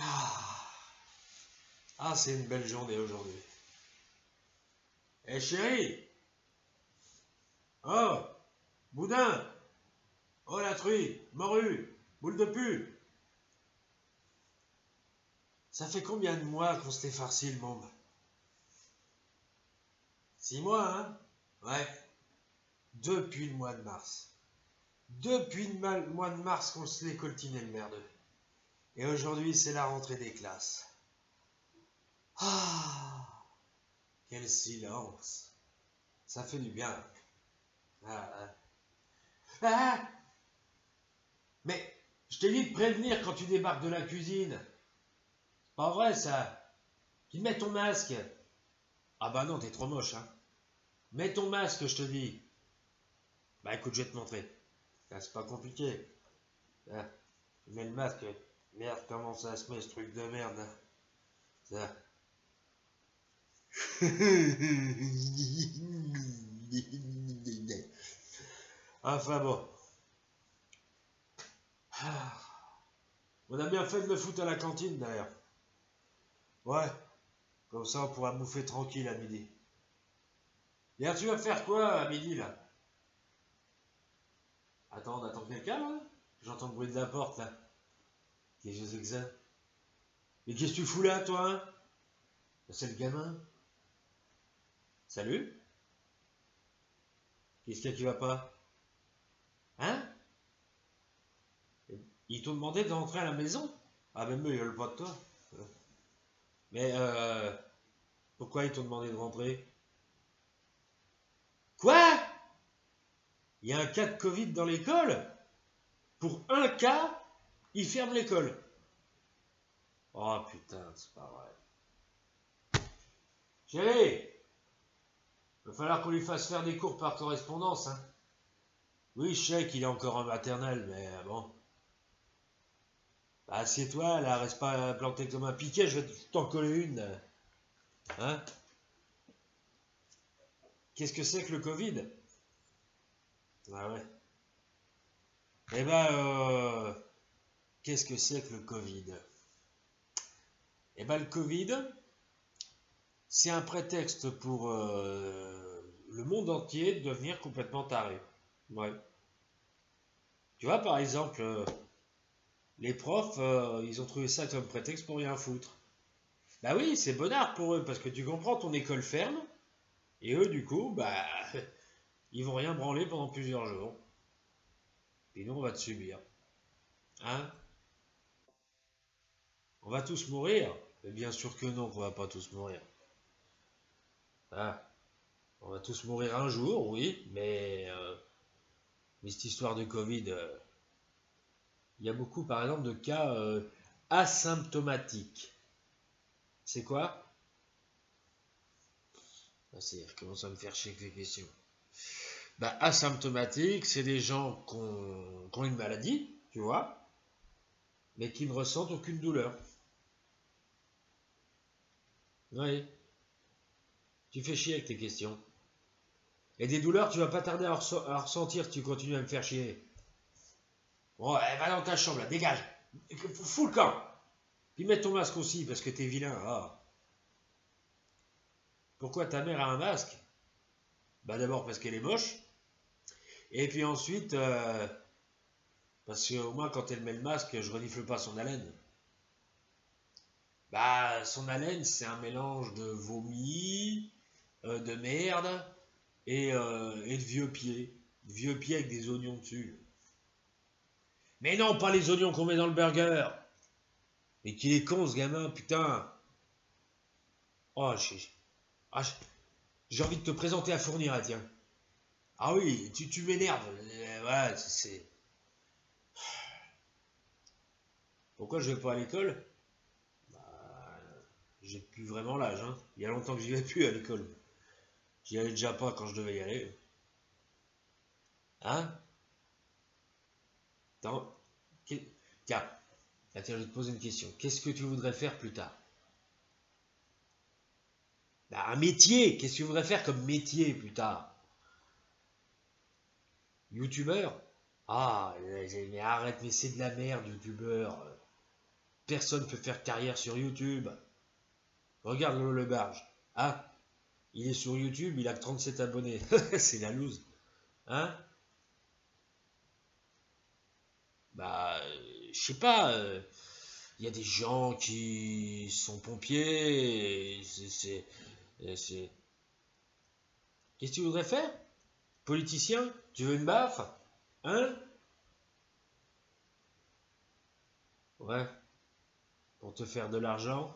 Ah, ah c'est une belle journée aujourd'hui. Eh chérie! Oh! Boudin! Oh la truie! Morue! Boule de pu! Ça fait combien de mois qu'on s'était farci le môme? 6 mois, hein? Ouais. Depuis le mois de mars. Depuis le mois de mars qu'on se l'est coltiné le merdeux. Et aujourd'hui, c'est la rentrée des classes. Ah! Quel silence! Ça fait du bien. Ah, ah. Ah! Mais je t'ai dit de prévenir quand tu débarques de la cuisine. C'est pas vrai ça. Tu mets ton masque. Ah bah non, t'es trop moche, hein. Mets ton masque, je te dis. Bah écoute, je vais te montrer. Là, c'est pas compliqué. Là, tu mets le masque. Merde, comment ça se met ce truc de merde là? Ça. Enfin bon. On a bien fait de le foutre à la cantine d'ailleurs. Ouais. Comme ça, on pourra bouffer tranquille à midi. Hier, tu vas faire quoi à midi là? Attends, on attend quelqu'un là? J'entends le bruit de la porte là. Qu'est-ce que c'est? Mais qu'est-ce que tu fous là, toi, hein? C'est le gamin. Salut? Qu'est-ce qu'il y a qui va pas? Hein? Ils t'ont demandé d'entrer à la maison? Ah, même eux, ils veulent pas de toi. Mais, pourquoi ils t'ont demandé de rentrer? Quoi? Il y a un cas de Covid dans l'école? Pour un cas, ils ferment l'école. Oh putain, c'est pas vrai. Chérie, il va falloir qu'on lui fasse faire des cours par correspondance, hein. Oui, je sais qu'il est encore en maternelle, mais bon. Bah, assieds-toi, là, reste pas planté comme un piquet, je vais t'en coller une. Hein? Qu'est-ce que c'est que le Covid? Ah ouais. Eh ben, qu'est-ce que c'est que le Covid? Eh ben, le Covid, c'est un prétexte pour le monde entier de devenir complètement taré. Ouais. Tu vois, par exemple, les profs, ils ont trouvé ça comme prétexte pour rien foutre. Bah oui, c'est bonnard pour eux, parce que tu comprends, ton école ferme, et eux, du coup, bah, ils vont rien branler pendant plusieurs jours. Et nous, on va te subir. Hein? On va tous mourir? Mais bien sûr que non, qu'on va pas tous mourir. Ah, on va tous mourir un jour, oui, mais cette histoire de Covid, il y a beaucoup, par exemple, de cas asymptomatiques. C'est quoi? Ah, c'est, commence à me faire chier avec les questions. Bah, asymptomatique, c'est des gens qui ont une maladie, tu vois, mais qui ne ressentent aucune douleur. Oui, tu fais chier avec tes questions. Et des douleurs, tu vas pas tarder à ressentir, tu continues à me faire chier. Bon, va dans ta chambre, là, dégage. Fous le camp. Puis mets ton masque aussi, parce que t'es vilain. Ah. Pourquoi ta mère a un masque? Bah d'abord parce qu'elle est moche. Et puis ensuite, parce qu'au moins quand elle met le masque, je renifle pas son haleine. Bah son haleine, c'est un mélange de vomi, de merde et de vieux pieds. De vieux pieds avec des oignons dessus. Mais non, pas les oignons qu'on met dans le burger. Mais qu'il est con ce gamin, putain. Oh, j'ai envie de te présenter à fournir, là, tiens. Ah oui, tu m'énerves. Ouais, c'est... Pourquoi je vais pas à l'école? Bah, j'ai plus vraiment l'âge, hein. Il y a longtemps que j'y vais plus à l'école. J'y allais déjà pas quand je devais y aller. Hein? Attends. Tiens, tiens, je vais te poser une question. Qu'est-ce que tu voudrais faire plus tard? Bah, un métier. Qu'est-ce que tu voudrais faire comme métier plus tard? Youtubeur? Ah, mais arrête, mais c'est de la merde, youtubeur. Personne ne peut faire carrière sur YouTube. Regarde Lolo Le Barge. Ah, il est sur YouTube, il a que 37 abonnés. C'est la loose. Hein? Bah, je sais pas. Il y a des gens qui sont pompiers. Qu'est-ce que tu voudrais faire? Politicien? Tu veux une baffe? Hein? Ouais. Pour te faire de l'argent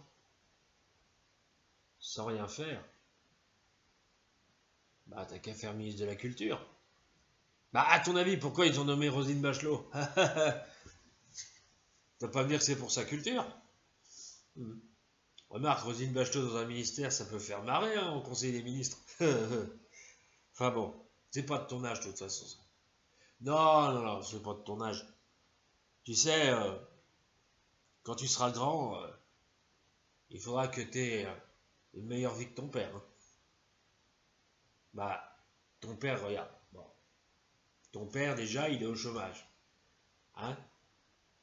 sans rien faire. Bah, t'as qu'à faire ministre de la Culture. Bah, à ton avis, pourquoi ils ont nommé Roselyne Bachelot? T'as pas me dire que c'est pour sa culture? Remarque, Roselyne Bachelot dans un ministère, ça peut faire marrer, hein, au Conseil des ministres. Enfin bon, c'est pas de ton âge, de toute façon. Non, non, non, c'est pas de ton âge. Tu sais, quand tu seras grand, il faudra que tu aies une meilleure vie que ton père. Hein. Bah, ton père, regarde. Bon. Ton père, déjà, il est au chômage. Hein?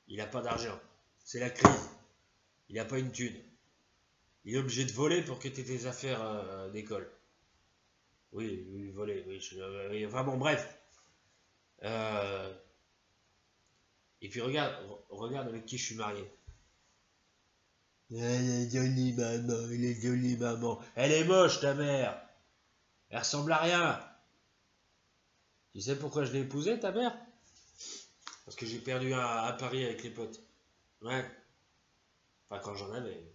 Il n'a pas d'argent. C'est la crise. Il n'a pas une thune. Il est obligé de voler pour que tu aies tes affaires d'école. Oui, oui, voler, oui, oui. Enfin bon, bref. Et puis regarde avec qui je suis marié. Elle est jolie maman, elle est jolie maman. Elle est moche ta mère. Elle ressemble à rien. Tu sais pourquoi je l'ai épousée ta mère? Parce que j'ai perdu un pari avec les potes. Ouais. Enfin quand j'en avais.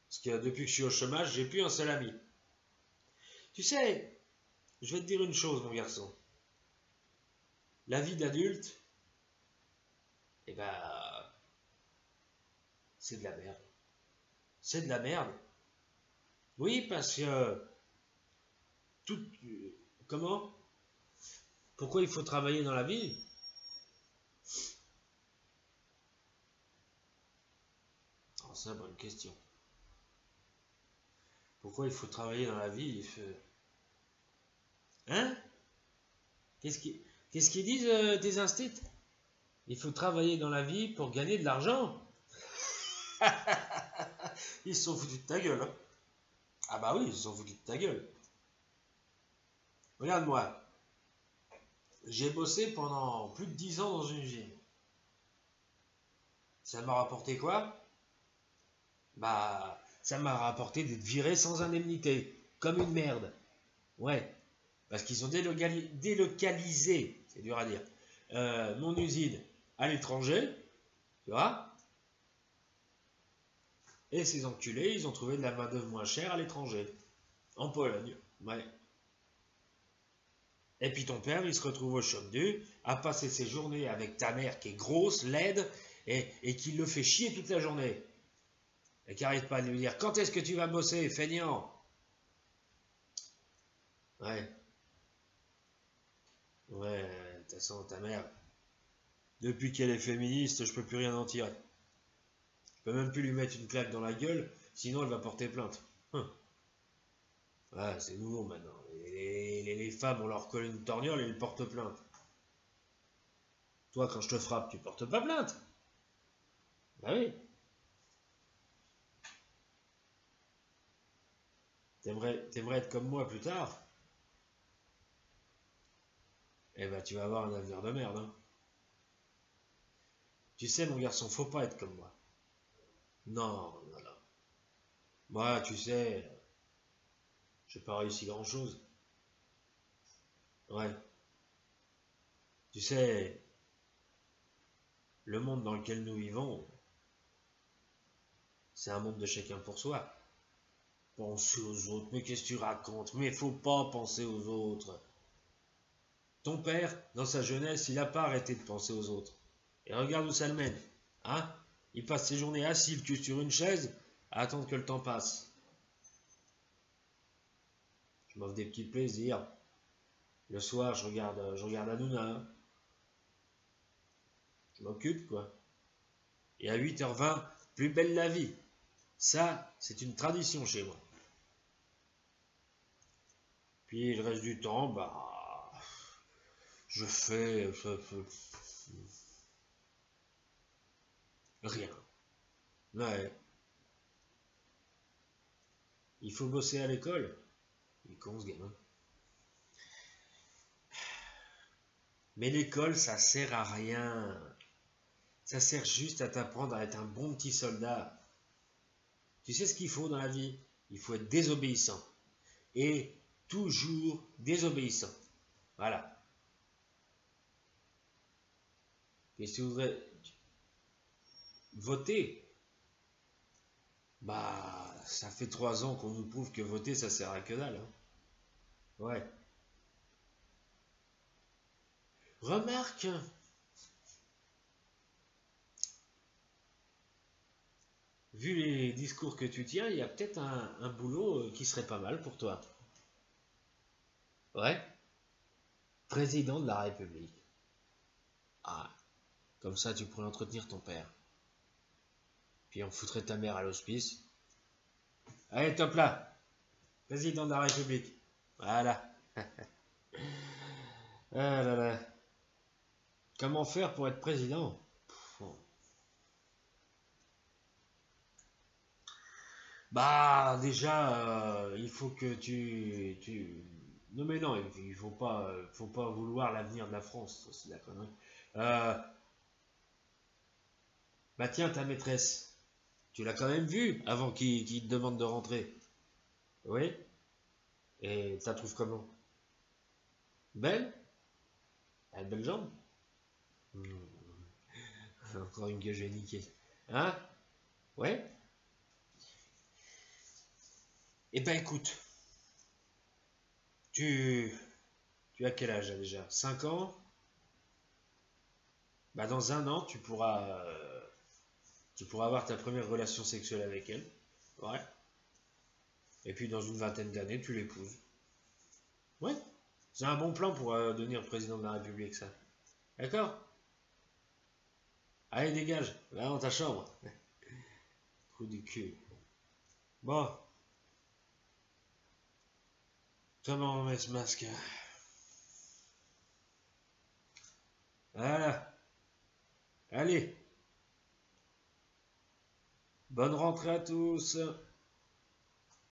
Parce que depuis que je suis au chômage, j'ai plus un seul ami. Tu sais, je vais te dire une chose mon garçon. La vie d'adulte, eh ben, c'est de la merde. C'est de la merde. Oui, parce que tout. Comment? Pourquoi il faut travailler dans la vie? Oh, c'est une bonne question. Pourquoi il faut travailler dans la vie? Hein? Qu'est-ce qu'ils disent tes instits? Il faut travailler dans la vie pour gagner de l'argent. Ils se sont foutus de ta gueule. Hein. Ah bah oui, ils se sont foutus de ta gueule. Regarde-moi. J'ai bossé pendant plus de 10 ans dans une usine. Ça m'a rapporté quoi? Bah, ça m'a rapporté d'être viré sans indemnité. Comme une merde. Ouais. Parce qu'ils ont délocalisé, c'est dur à dire, mon usine à l'étranger, tu vois, et ces enculés, ils ont trouvé de la main-d'œuvre moins chère à l'étranger, en Pologne, ouais. Et puis ton père, il se retrouve au chômage, à passer ses journées avec ta mère qui est grosse, laide, et qui le fait chier toute la journée. Et qui n'arrête pas de lui dire, quand est-ce que tu vas bosser, feignant? Ouais. Ouais, de toute façon, ta mère, depuis qu'elle est féministe, je peux plus rien en tirer. Je peux même plus lui mettre une claque dans la gueule, sinon elle va porter plainte. Ouais, c'est nouveau maintenant. Les femmes, on leur colle une torgnole et ils portent plainte. Toi, quand je te frappe, tu portes pas plainte. Bah oui. T'aimerais être comme moi plus tard? Eh ben, tu vas avoir un avenir de merde. Hein. Tu sais, mon garçon, faut pas être comme moi. Non, non, non. Moi, tu sais, j'ai pas réussi grand-chose. Ouais. Tu sais, le monde dans lequel nous vivons, c'est un monde de chacun pour soi. Penser aux autres, mais qu'est-ce que tu racontes? Mais faut pas penser aux autres. Ton père, dans sa jeunesse, il n'a pas arrêté de penser aux autres. Et regarde où ça le mène. Hein? Il passe ses journées assis le cul sur une chaise à attendre que le temps passe. Je m'offre des petits plaisirs. Le soir, je regarde Hanouna. Je m'occupe, quoi. Et à 8h20, plus belle la vie. Ça, c'est une tradition chez moi. Puis le reste du temps, bah, je fais rien. Ouais. Il faut bosser à l'école. Il est con ce gamin. Mais l'école, ça sert à rien. Ça sert juste à t'apprendre à être un bon petit soldat. Tu sais ce qu'il faut dans la vie? Il faut être désobéissant. Et toujours désobéissant. Voilà. Et si vous voudrez voter, bah, ça fait 3 ans qu'on nous prouve que voter, ça sert à que dalle. Hein. Ouais. Remarque, vu les discours que tu tiens, il y a peut-être un boulot qui serait pas mal pour toi. Ouais. Président de la République. Ah, comme ça, tu pourrais entretenir ton père. Puis on foutrait ta mère à l'hospice. Allez, top là. Président de la République. Voilà. Ah là là. Comment faire pour être président? Bah, déjà, il faut que Non mais non, il faut pas vouloir l'avenir de la France, c'est de la connerie. Euh, Bah tiens, ta maîtresse, tu l'as quand même vue avant qu'il te demande de rentrer. Oui? Et t'as trouves comment? Belle? Elle a une belle jambe? Encore une que j'ai niquée. Hein? Ouais? Eh ben écoute, tu, tu as quel âge là, déjà? 5 ans? Bah dans un an, tu pourras avoir ta première relation sexuelle avec elle. Ouais. Et puis dans une vingtaine d'années, tu l'épouses. Ouais. C'est un bon plan pour devenir président de la République, ça. D'accord? Allez, dégage. Va dans ta chambre. Coup du cul. Bon, comment on met ce masque? Voilà. Allez. Bonne rentrée à tous.